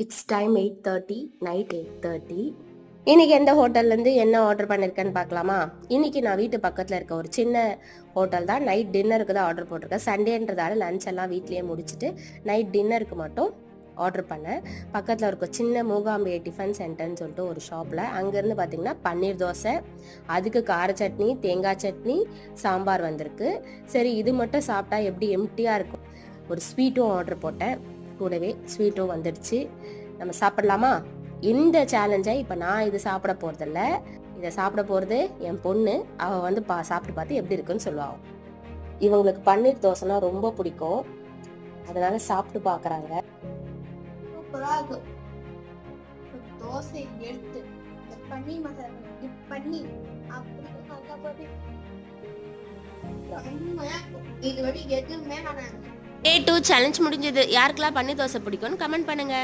It's time 8:30 night 8:30. இன்னைக்கு எந்த ஹோட்டல்லேருந்து என்ன ஆர்டர் பண்ணியிருக்கேன்னு பார்க்கலாமா? இன்னைக்கு நான் வீட்டு பக்கத்தில் இருக்க ஒரு சின்ன ஹோட்டல் தான். நைட் டின்னருக்கு தான் ஆர்டர் போட்டிருக்கேன். சண்டேன்றதால லஞ்ச் எல்லாம் வீட்லேயே முடிச்சுட்டு நைட் டின்னருக்கு மட்டும் ஆர்டர் பண்ணேன். பக்கத்தில் இருக்க சின்ன மூகாம்பிகை டிஃபன் சென்டர்னு சொல்லிட்டு ஒரு ஷாப்பில். அங்கேருந்து பார்த்தீங்கன்னா பன்னீர் தோசை, அதுக்கு கார சட்னி, தேங்காய் சட்னி, சாம்பார் வந்திருக்கு. சரி, இது மட்டும் சாப்பிட்டா எப்படி எம்டியாக இருக்கும், ஒரு ஸ்வீட்டும் ஆர்டர் போட்டேன். கூடவே ஸ்வீட்டும் வந்துடுச்சு. நம்ம சாப்பிடலாமா? இந்த சேலஞ்சை இப்போ நான் இது சாப்பிட போகிறதில்ல, இதை சாப்பிட போகிறது என் பொண்ணு. அவள் வந்து சாப்பிட்டு பார்த்து எப்படி இருக்குன்னு சொல்லுவாள். இவங்களுக்கு பன்னீர் தோசைனா ரொம்ப பிடிக்கும், அதனால சாப்பிட்டு பார்க்குறாங்க. தோசை எடுத்து பன்னீர் மசாலா பண்ணி இது வரை எதுவுமே நான் Day 2 சேலஞ்ச் முடிஞ்சது. யாருக்கெல்லாம் பன்னீர் தோசை பிடிக்கும்னு கமெண்ட் பண்ணுங்க.